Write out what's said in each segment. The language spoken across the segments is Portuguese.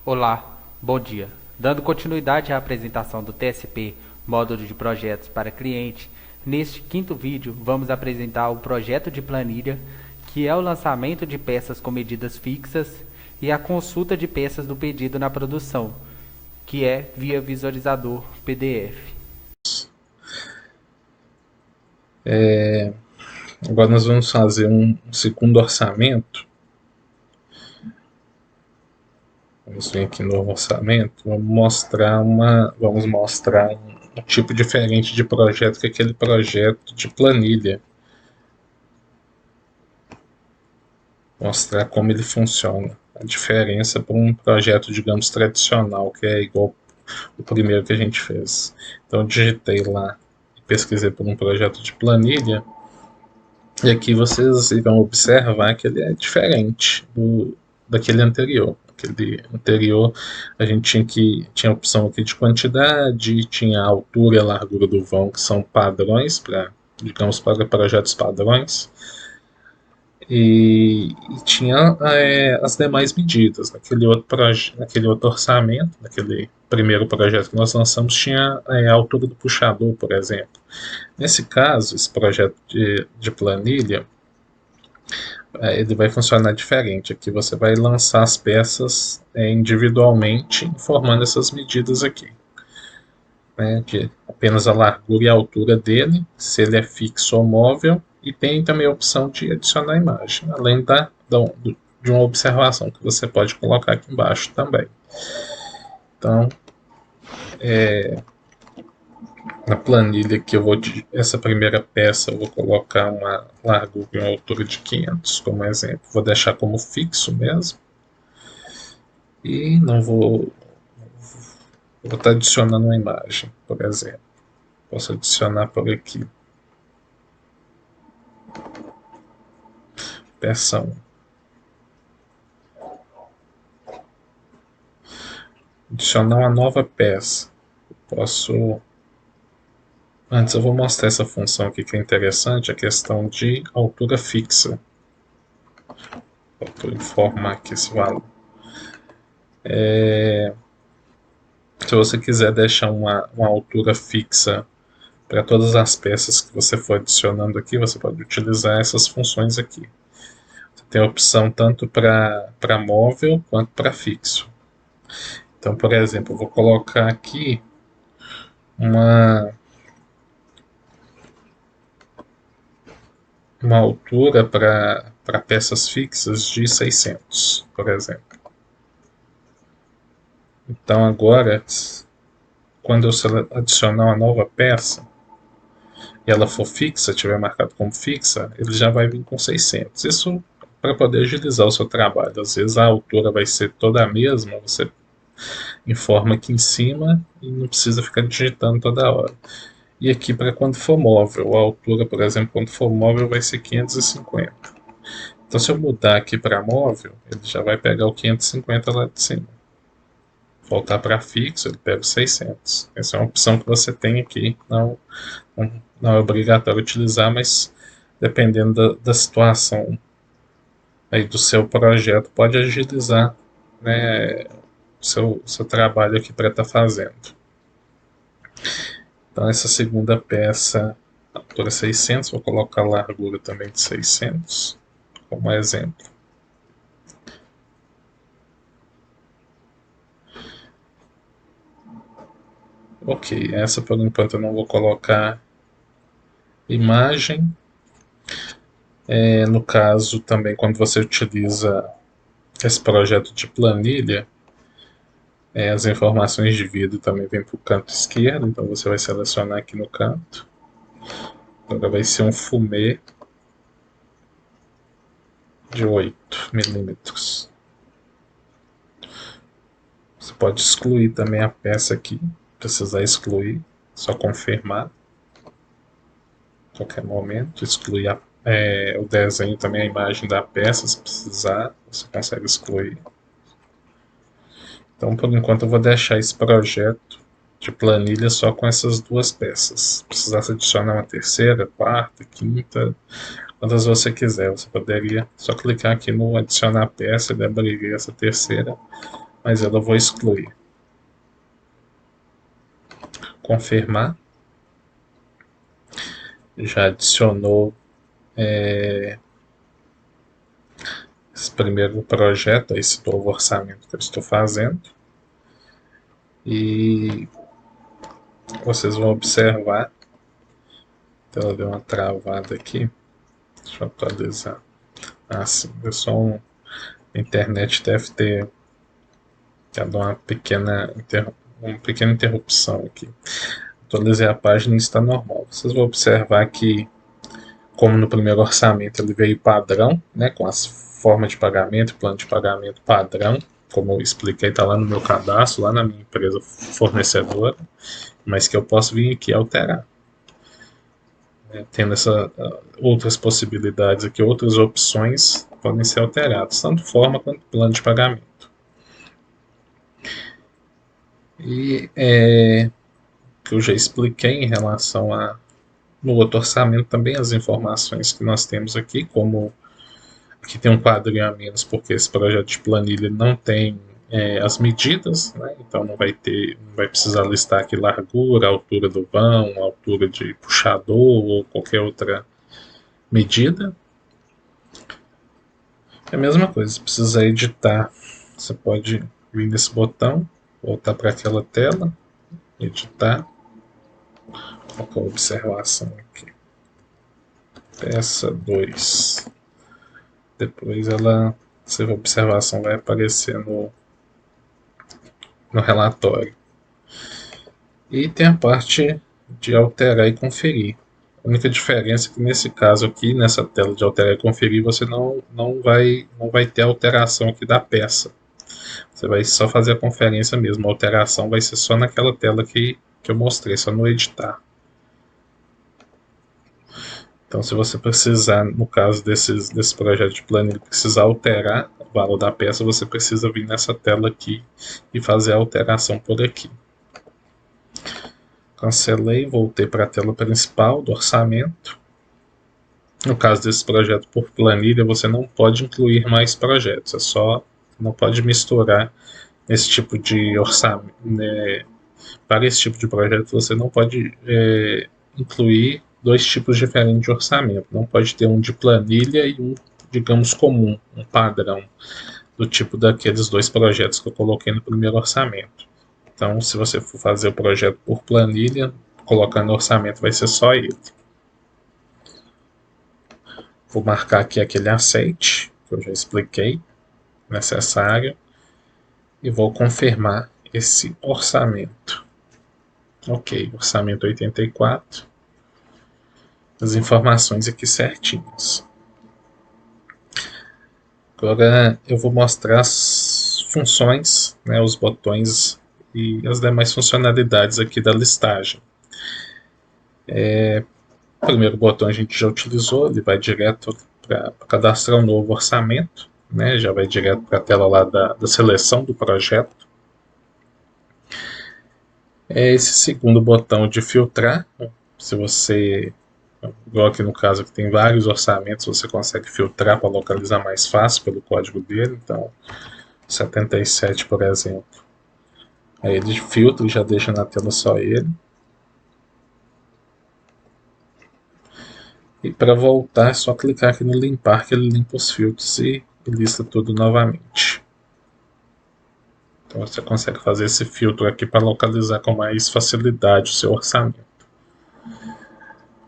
Olá, bom dia. Dando continuidade à apresentação do TSP, Módulo de Projetos para Cliente, neste quinto vídeo vamos apresentar o projeto de planilha, que é o lançamento de peças com medidas fixas e a consulta de peças do pedido na produção, que é via visualizador PDF. Agora nós vamos fazer um segundo orçamento. Vamos vir aqui no orçamento, vamos mostrar um tipo diferente de projeto que aquele projeto de planilha. Mostrar como ele funciona. A diferença para um projeto, digamos, tradicional, que é igual o primeiro que a gente fez. Então eu digitei lá e pesquisei por um projeto de planilha. E aqui vocês irão observar que ele é diferente daquele anterior. Aquele anterior a gente tinha a opção aqui de quantidade, tinha a altura e a largura do vão, que são padrões para, digamos, para projetos padrões. E tinha as demais medidas. Naquele outro orçamento, naquele primeiro projeto que nós lançamos, tinha a altura do puxador, por exemplo. Nesse caso, esse projeto de planilha, ele vai funcionar diferente. Aqui você vai lançar as peças individualmente, informando essas medidas aqui. Né, de apenas a largura e a altura dele, se ele é fixo ou móvel, e tem também a opção de adicionar imagem, além de uma observação que você pode colocar aqui embaixo também. Então, na planilha que essa primeira peça eu vou colocar uma largura e uma altura de 500 como exemplo. Vou deixar como fixo mesmo. E não vou estar adicionando uma imagem, por exemplo. Posso adicionar por aqui. Peça 1. Adicionar uma nova peça. Posso. Antes eu vou mostrar essa função aqui que é interessante, a questão de altura fixa. Vou informar aqui esse valor. Se você quiser deixar uma altura fixa para todas as peças que você for adicionando aqui, você pode utilizar essas funções aqui. Você tem a opção tanto para móvel quanto para fixo. Então, por exemplo, eu vou colocar aqui uma altura para peças fixas de 600, por exemplo. Então agora, quando eu adicionar uma nova peça e ela for fixa, tiver marcado como fixa, ele já vai vir com 600. Isso para poder agilizar o seu trabalho. Às vezes a altura vai ser toda a mesma, você informa aqui em cima e não precisa ficar digitando toda hora. E aqui para quando for móvel, a altura, por exemplo, quando for móvel vai ser 550. Então se eu mudar aqui para móvel, ele já vai pegar o 550 lá de cima. Voltar para fixo, ele pega os 600. Essa é uma opção que você tem aqui. Não é obrigatório utilizar, mas dependendo da situação aí do seu projeto, pode agilizar, né, o seu trabalho aqui para estar fazendo. Então essa segunda peça, altura 600, vou colocar a largura também de 600 como exemplo. Ok, essa por enquanto eu não vou colocar imagem. No caso também, quando você utiliza esse projeto de planilha, as informações de vidro também vêm para o canto esquerdo, então você vai selecionar aqui no canto. Agora vai ser um fumê de 8 milímetros. Você pode excluir também a peça aqui, precisar excluir, só confirmar. A qualquer momento, excluir o desenho também, a imagem da peça, se precisar, você consegue excluir. Então, por enquanto, eu vou deixar esse projeto de planilha só com essas duas peças. Se precisasse adicionar uma terceira, quarta, quinta, quantas você quiser, você poderia só clicar aqui no adicionar peça, ele abriria essa terceira mas eu vou excluir. Confirmar. Já adicionou esse primeiro projeto, esse novo orçamento que eu estou fazendo. E vocês vão observar. Então, ela deu uma travada aqui. Deixa eu atualizar. Sim, eu só a internet deve ter dado uma pequena interrupção aqui. Atualizei a página e está normal. Vocês vão observar que, como no primeiro orçamento ele veio padrão, né, com as formas de pagamento, plano de pagamento padrão, como eu expliquei, está lá no meu cadastro, lá na minha empresa fornecedora, mas que eu posso vir aqui alterar. Tendo outras possibilidades aqui, outras opções podem ser alteradas, tanto forma quanto plano de pagamento. E que eu já expliquei em relação no outro orçamento também as informações que nós temos aqui, como aqui tem um quadrinho a menos porque esse projeto de planilha não tem as medidas, né? Então não vai precisar listar aqui largura, altura do vão, altura de puxador ou qualquer outra medida. É a mesma coisa, se precisar editar, você pode vir nesse botão, voltar para aquela tela, editar, colocar a observação aqui. Peça 2. Depois essa observação vai aparecer no relatório. E tem a parte de alterar e conferir. A única diferença é que nesse caso aqui, nessa tela de alterar e conferir, você não vai ter alteração aqui da peça. Você vai só fazer a conferência mesmo. A alteração vai ser só naquela tela que eu mostrei, só no editar. Então, se você precisar, no caso desse projeto de planilha, precisar alterar o valor da peça, você precisa vir nessa tela aqui e fazer a alteração por aqui. Cancelei, voltei para a tela principal do orçamento. No caso desse projeto por planilha, você não pode incluir mais projetos, não pode misturar esse tipo de orçamento. Para esse tipo de projeto, você não pode incluir dois tipos diferentes de orçamento. Não pode ter um de planilha e um, digamos, comum, um padrão, do tipo daqueles dois projetos que eu coloquei no primeiro orçamento. Então, se você for fazer o projeto por planilha, colocando orçamento, vai ser só ele. Vou marcar aqui aquele aceite, que eu já expliquei, necessário, e vou confirmar esse orçamento. Ok, orçamento 84. As informações aqui certinhas. Agora eu vou mostrar as funções, né, os botões e as demais funcionalidades aqui da listagem. O primeiro botão a gente já utilizou, ele vai direto para cadastrar um novo orçamento, né, já vai direto para a tela lá da seleção do projeto. Esse segundo botão de filtrar, se você, igual aqui no caso que tem vários orçamentos, você consegue filtrar para localizar mais fácil pelo código dele. Então 77, por exemplo, aí ele filtra e já deixa na tela só ele. E para voltar é só clicar aqui no limpar, que ele limpa os filtros e lista tudo novamente. Então você consegue fazer esse filtro aqui para localizar com mais facilidade o seu orçamento.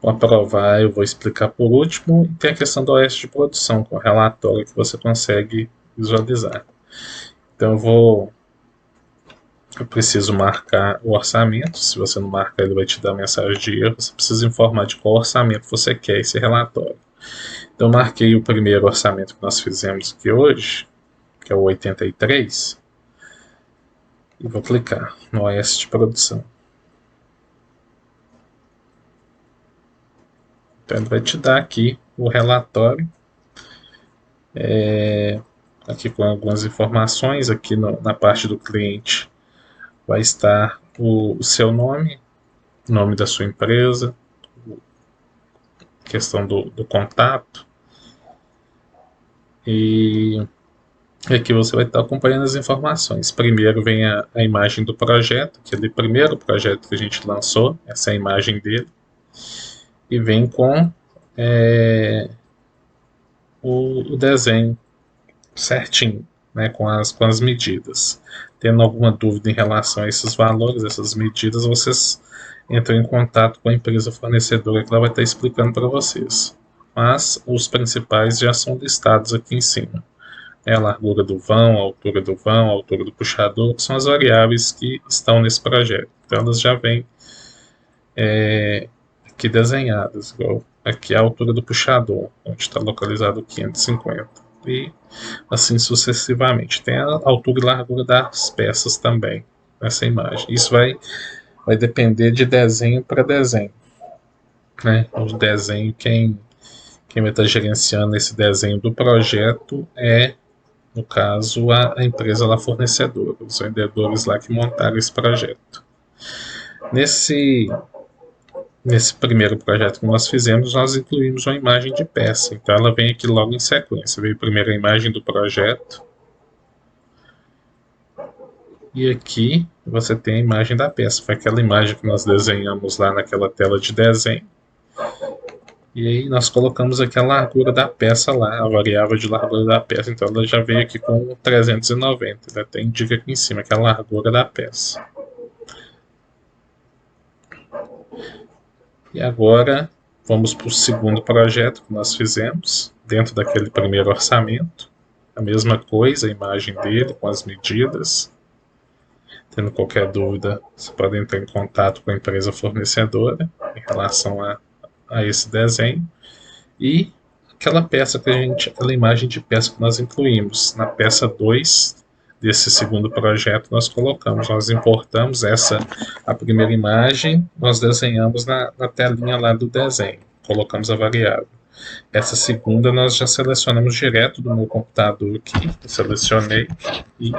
Para aprovar, eu vou explicar por último. E tem a questão do OS de produção, com o relatório que você consegue visualizar. Então eu preciso marcar o orçamento. Se você não marcar, ele vai te dar mensagem de erro. Você precisa informar de qual orçamento você quer esse relatório. Então eu marquei o primeiro orçamento que nós fizemos aqui hoje, que é o 83. E vou clicar no OS de produção. Então ele vai te dar aqui o relatório, aqui com algumas informações. Aqui na parte do cliente vai estar o seu nome, nome da sua empresa, questão do contato, e E aqui você vai estar acompanhando as informações. Primeiro vem a imagem do projeto, aquele primeiro projeto que a gente lançou, essa é a imagem dele. E vem com o desenho certinho, né, com as medidas. Tendo alguma dúvida em relação a esses valores, essas medidas, vocês entram em contato com a empresa fornecedora que ela vai estar explicando para vocês. Mas os principais já são listados aqui em cima. A largura do vão, a altura do puxador, que são as variáveis que estão nesse projeto. Então elas já vêm aqui desenhadas, igual aqui a altura do puxador, onde está localizado o 550. E assim sucessivamente. Tem a altura e largura das peças também nessa imagem. Isso vai depender de desenho para desenho. Né? O desenho, quem vai estar gerenciando esse desenho do projeto é, no caso, a empresa lá fornecedora, os vendedores lá que montaram esse projeto. Nesse primeiro projeto que nós fizemos, nós incluímos uma imagem de peça. Então ela vem aqui logo em sequência. Veio primeiro a imagem do projeto. E aqui você tem a imagem da peça. Foi aquela imagem que nós desenhamos lá naquela tela de desenho. E aí nós colocamos aqui a largura da peça lá, a variável de largura da peça. Então ela já veio aqui com 390. Até indica aqui em cima que é a largura da peça. E agora vamos para o segundo projeto que nós fizemos, dentro daquele primeiro orçamento. A mesma coisa, a imagem dele com as medidas. Tendo qualquer dúvida, você pode entrar em contato com a empresa fornecedora em relação a esse desenho. E aquela peça aquela imagem de peça que nós incluímos. Na peça 2 desse segundo projeto nós importamos a primeira imagem, nós desenhamos na telinha lá do desenho, colocamos a variável. Essa segunda nós já selecionamos direto do meu computador aqui, selecionei e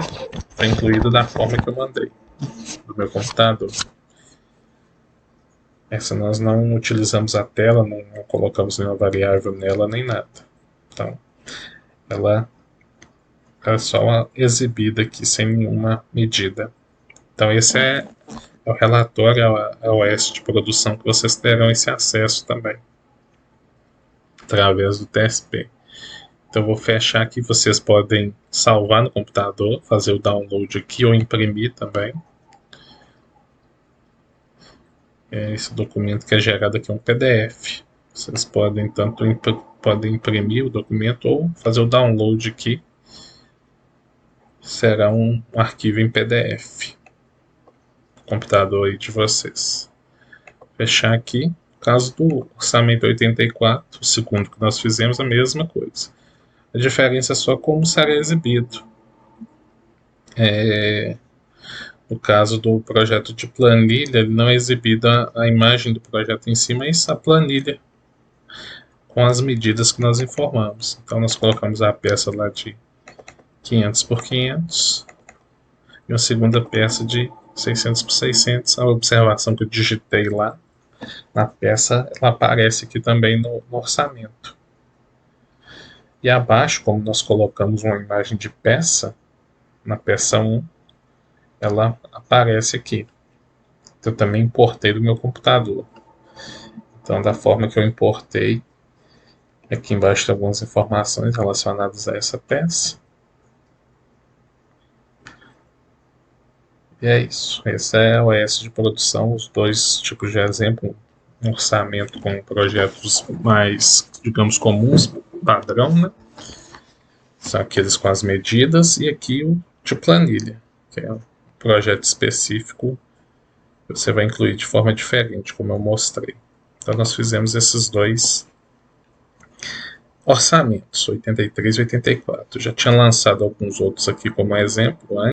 foi incluído da forma que eu mandei, do meu computador. Essa nós não utilizamos a tela, não colocamos nenhuma variável nela, nem nada. Então, ela é só exibida aqui, sem nenhuma medida. Então, esse é o relatório AOS de produção que vocês terão esse acesso também, através do TSP. Então, eu vou fechar aqui, vocês podem salvar no computador, fazer o download aqui ou imprimir também. Esse documento que é gerado aqui é um PDF. Vocês podem podem imprimir o documento ou fazer o download aqui. Será um arquivo em PDF. Computador aí de vocês. Fechar aqui. No caso do orçamento 84, o segundo que nós fizemos, a mesma coisa. A diferença é só como será exibido. No caso do projeto de planilha, ele não é exibida a imagem do projeto em si, mas a planilha com as medidas que nós informamos. Então nós colocamos a peça lá de 500 por 500 e uma segunda peça de 600 por 600. A observação que eu digitei lá na peça, ela aparece aqui também no orçamento. E abaixo, como nós colocamos uma imagem de peça, na peça 1, ela aparece aqui. Eu também importei do meu computador. Então, da forma que eu importei, aqui embaixo tem algumas informações relacionadas a essa peça. E é isso. Esse é o OS de produção, os dois tipos de exemplo. Um orçamento com projetos mais, digamos, comuns, padrão, né? São aqueles com as medidas. E aqui o de planilha, que é um projeto específico que você vai incluir de forma diferente, como eu mostrei. Então nós fizemos esses dois orçamentos, 83 e 84. Já tinha lançado alguns outros aqui como exemplo antes.